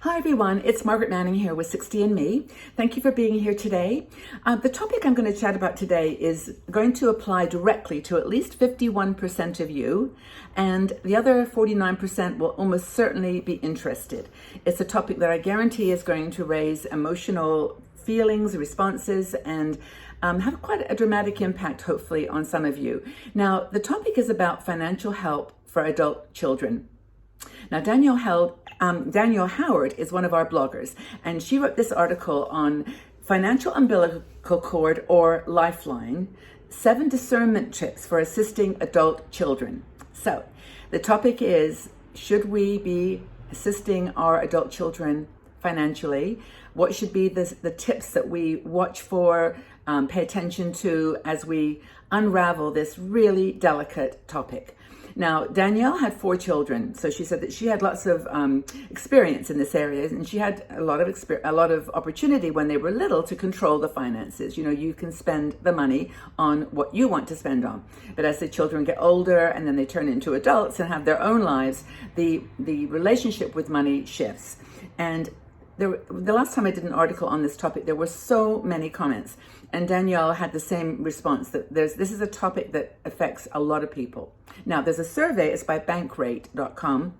Hi everyone, it's Margaret Manning here with 60 and Me. Thank you for being here today. The topic I'm going to chat about today is going to apply directly to at least 51% of you, and the other 49% will almost certainly be interested. It's a topic that I guarantee is going to raise emotional feelings, responses, and have quite a dramatic impact, hopefully, on some of you. Now, the topic is about financial help for adult children. Now, Danielle Howard is one of our bloggers, and she wrote this article on financial umbilical cord, or Lifeline, 7 discernment tips for assisting adult children. So the topic is, should we be assisting our adult children financially? What should be the tips that we watch for, pay attention to as we unravel this really delicate topic? Now, Danielle had 4 children, so she said that she had lots of experience in this area, and she had a lot of opportunity when they were little to control the finances. You know, you can spend the money on what you want to spend on, but as the children get older and then they turn into adults and have their own lives, the relationship with money shifts. And the last time I did an article on this topic, there were so many comments, and Danielle had the same response, that this is a topic that affects a lot of people. Now, there's a survey, it's by bankrate.com,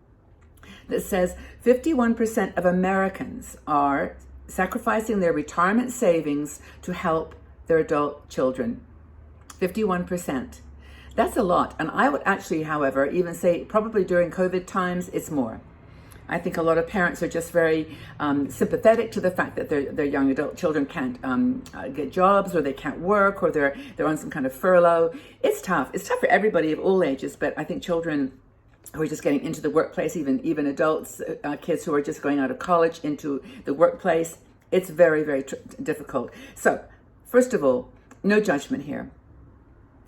that says 51% of Americans are sacrificing their retirement savings to help their adult children. 51%. That's a lot. And I would actually, however, even say probably during COVID times, it's more. I think a lot of parents are just very sympathetic to the fact that their young adult children can't get jobs, or they can't work, or they're on some kind of furlough. It's tough. It's tough for everybody of all ages, but I think children who are just getting into the workplace, even adults, kids who are just going out of college into the workplace, it's very, very difficult. So, first of all, no judgment here.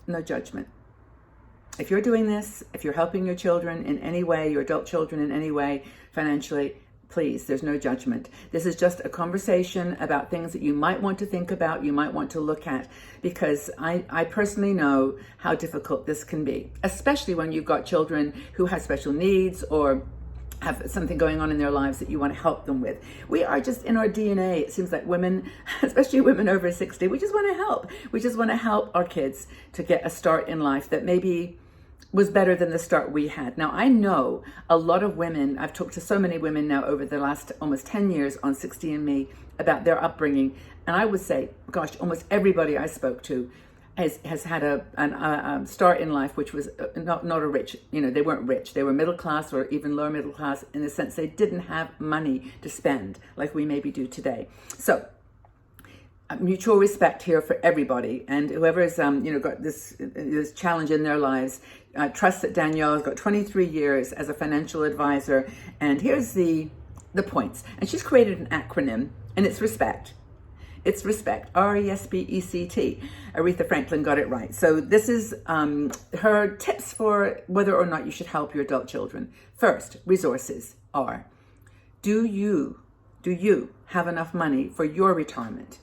No judgment. If you're doing this, if you're helping your children in any way, your adult children in any way, financially, please, there's no judgment. This is just a conversation about things that you might want to think about, you might want to look at, because I personally know how difficult this can be, especially when you've got children who have special needs or have something going on in their lives that you want to help them with. We are just in our DNA. It seems like women, especially women over 60, we just want to help. We just want to help our kids to get a start in life that maybe was better than the start we had. Now, I know a lot of women, I've talked to so many women now over the last almost 10 years on 60 and Me about their upbringing. And I would say, gosh, almost everybody I spoke to has had a start in life which was not a rich, they weren't rich. They were middle class or even lower middle class, in the sense they didn't have money to spend like we maybe do today. So mutual respect here for everybody, and whoever has got this challenge in their lives, trust that Danielle has got 23 years as a financial advisor, and here's the points. And she's created an acronym, and it's RESPECT. It's RESPECT, RESPECT. Aretha Franklin got it right. So this is her tips for whether or not you should help your adult children. First, resources are: do you have enough money for your retirement?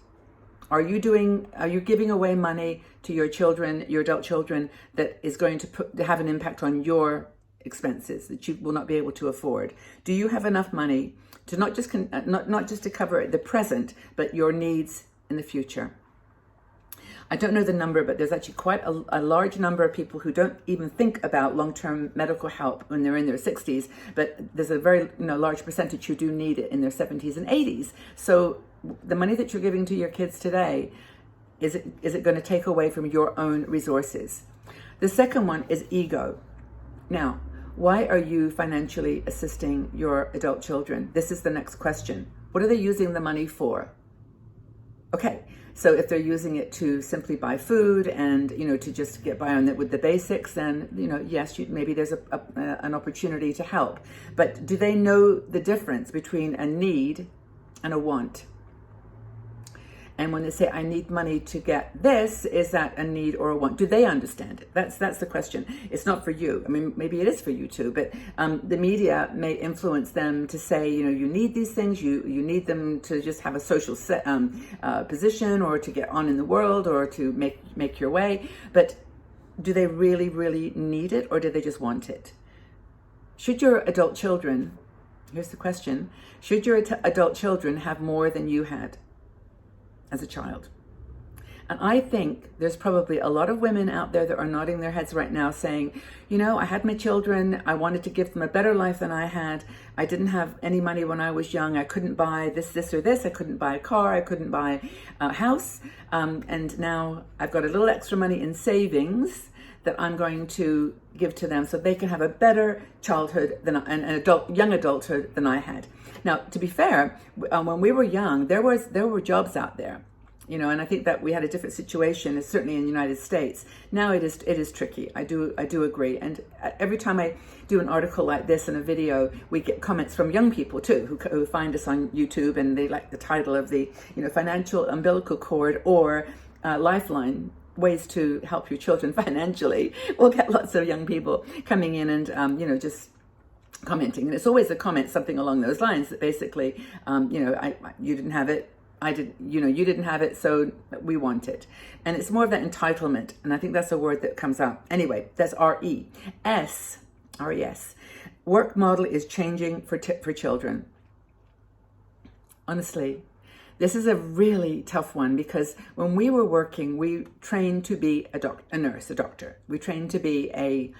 Are you giving away money to your children, your adult children, that is going to have an impact on your expenses that you will not be able to afford? Do you have enough money to not just to cover the present, but your needs in the future? I don't know the number, but there's actually quite a large number of people who don't even think about long-term medical help when they're in their 60s, but there's a very large percentage who do need it in their 70s and 80s. So the money that you're giving to your kids today, is it going to take away from your own resources? The second one is ego. Now, why are you financially assisting your adult children? This is the next question. What are they using the money for? Okay, so if they're using it to simply buy food and to just get by on it with the basics, then yes, maybe there's an opportunity to help. But do they know the difference between a need and a want? And when they say, I need money to get this, is that a need or a want? Do they understand it? That's the question. It's not for you. I mean, maybe it is for you too, but the media may influence them to say, you need these things, you need them to just have a social position, or to get on in the world, or to make your way. But do they really, really need it, or do they just want it? Should your adult children Here's the question. Should your adult children have more than you had as a child? And I think there's probably a lot of women out there that are nodding their heads right now saying, you know, I had my children, I wanted to give them a better life than I had. I didn't have any money when I was young. I couldn't buy this, or this. I couldn't buy a car. I couldn't buy a house. And now I've got a little extra money in savings that I'm going to give to them so they can have a better childhood than young adulthood than I had. Now, to be fair, when we were young, there were jobs out there. You know, and I think that we had a different situation, certainly in the United States. Now it is tricky. I do agree. And every time I do an article like this and a video, we get comments from young people too, who find us on YouTube, and they like the title of the, you know, financial umbilical cord or Lifeline, ways to help your children financially. We'll get lots of young people coming in and, you know, just commenting. And it's always a comment, something along those lines, that basically, you know, you didn't have it. I did, you know, you didn't have it, so we want it. And it's more of that entitlement. And I think that's a word that comes up. Anyway, that's R-E. R-E-S. Work model is changing for children. Honestly, this is a really tough one, because when we were working, we trained to be a nurse, a doctor. We trained to be a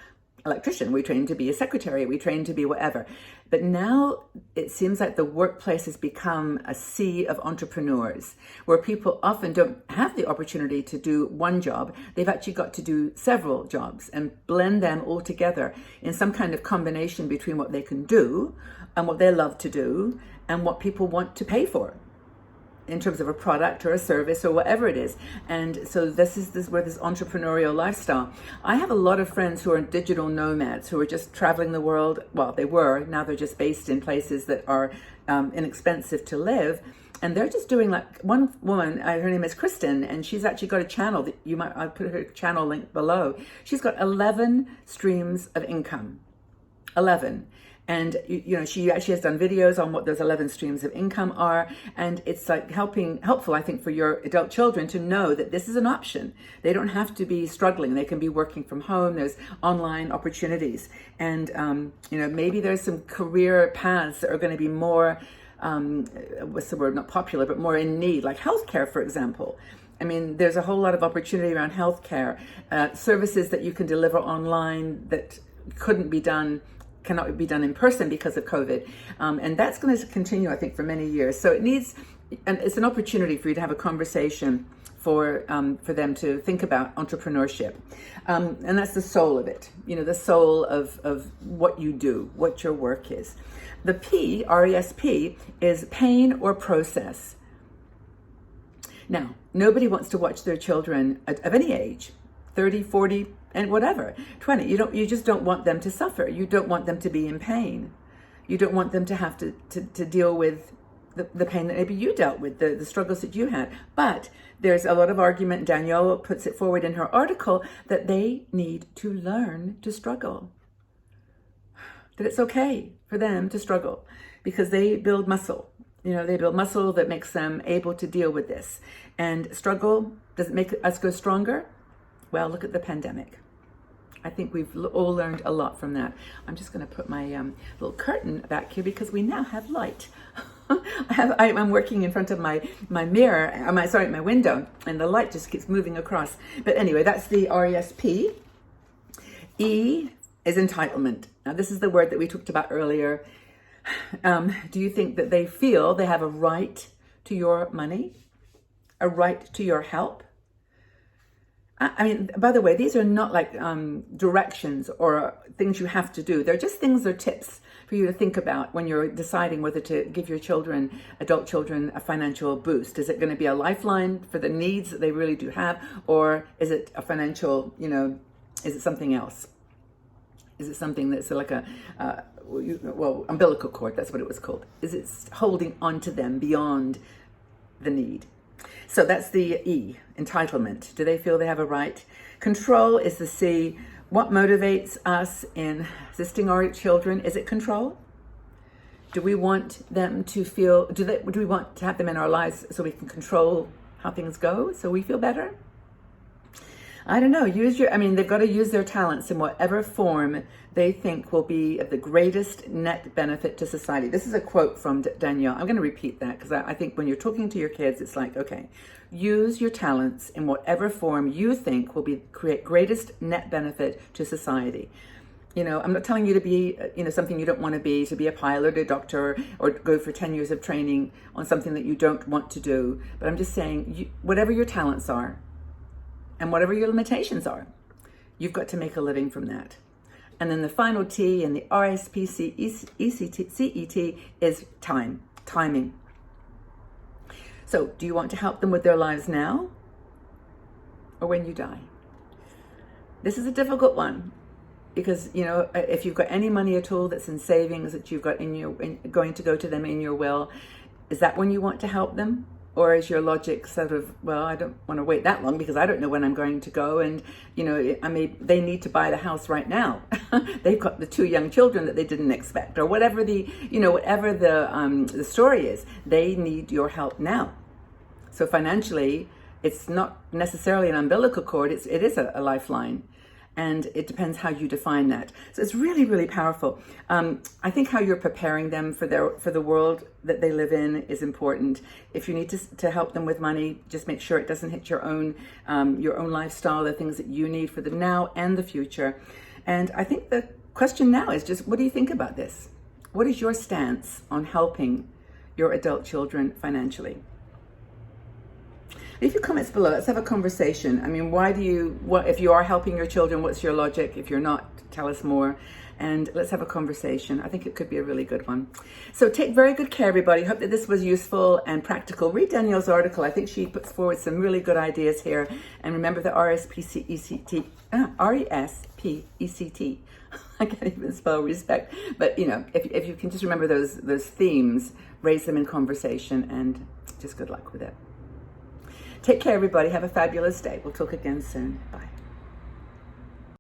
electrician, we trained to be a secretary, we trained to be whatever. But now it seems like the workplace has become a sea of entrepreneurs, where people often don't have the opportunity to do one job. They've actually got to do several jobs and blend them all together in some kind of combination between what they can do and what they love to do and what people want to pay for, in terms of a product or a service or whatever it is. And so this is where this entrepreneurial lifestyle. I have a lot of friends who are digital nomads, who are just traveling the world. Well, they were, now they're just based in places that are inexpensive to live. And they're just doing, like, one woman, her name is Kristen, and she's actually got a channel that I'll put her channel link below. She's got 11 streams of income, 11. And, you know, she actually has done videos on what those 11 streams of income are. And it's like helpful, I think, for your adult children to know that this is an option. They don't have to be struggling. They can be working from home. There's online opportunities. And, you know, maybe there's some career paths that are going to be more, what's the word, not popular, but more in need, like healthcare, for example. I mean, there's a whole lot of opportunity around healthcare, services that you can deliver online that cannot be done in person because of COVID. And that's going to continue, I think, for many years. So it's an opportunity for you to have a conversation for them to think about entrepreneurship. And that's the soul of it, you know, the soul of what you do, what your work is. The P, R-E-S-P, is pain or process. Now, nobody wants to watch their children of any age, 30, 40, and whatever, 20. You just don't want them to suffer. You don't want them to be in pain. You don't want them to have to deal with the pain that maybe you dealt with, the struggles that you had. But there's a lot of argument, Danielle puts it forward in her article, that they need to learn to struggle. That it's okay for them to struggle, because they build muscle. You know, they build muscle that makes them able to deal with this. And struggle, does it make us go stronger? Well, look at the pandemic. I think we've all learned a lot from that. I'm just going to put my little curtain back here because we now have light. I'm working in front of my mirror, my window, and the light just keeps moving across. But anyway, that's the R-E-S-P. E is entitlement. Now, this is the word that we talked about earlier. Do you think that they feel they have a right to your money? A right to your help? I mean, by the way, these are not like directions or things you have to do. They're just things or tips for you to think about when you're deciding whether to give your children, adult children, a financial boost. Is it going to be a lifeline for the needs that they really do have? Or is it a financial, you know, is it something else? Is it something that's like umbilical cord, that's what it was called. Is it holding on to them beyond the need? So that's the E, entitlement. Do they feel they have a right? Control is the C. What motivates us in assisting our children? Is it control? Do we want them to feel, do we want to have them in our lives so we can control how things go, so we feel better? I don't know, they've got to use their talents in whatever form they think will be of the greatest net benefit to society. This is a quote from Danielle. I'm going to repeat that because I think when you're talking to your kids, it's like, okay, use your talents in whatever form you think will create greatest net benefit to society. I'm not telling you to be, something you don't want to be a pilot, a doctor, or go for 10 years of training on something that you don't want to do. But I'm just saying, whatever your talents are and whatever your limitations are, you've got to make a living from that. And then the final T in the RSPCECT is timing. So do you want to help them with their lives now or when you die? This is a difficult one. Because, if you've got any money at all that's in savings that you've got going to go to them in your will, is that when you want to help them? Or is your logic sort of, well, I don't want to wait that long because I don't know when I'm going to go. And, they need to buy the house right now. They've got the 2 young children that they didn't expect, or whatever the story is. They need your help now. So financially, it's not necessarily an umbilical cord. It is a lifeline. And it depends how you define that. So it's really, really powerful. I think how you're preparing them for the world that they live in is important. If you need to help them with money, just make sure it doesn't hit your own lifestyle, the things that you need for the now and the future. And I think the question now is just, what do you think about this? What is your stance on helping your adult children financially? Leave your comments below. Let's have a conversation. If you are helping your children, what's your logic? If you're not, tell us more. And let's have a conversation. I think it could be a really good one. So take very good care, everybody. Hope that this was useful and practical. Read Danielle's article. I think she puts forward some really good ideas here. And remember the RSPCECT. R-E-S-P-E-C-T. I can't even spell respect. But, if you can just remember those themes, raise them in conversation, and just good luck with it. Take care, everybody. Have a fabulous day. We'll talk again soon. Bye.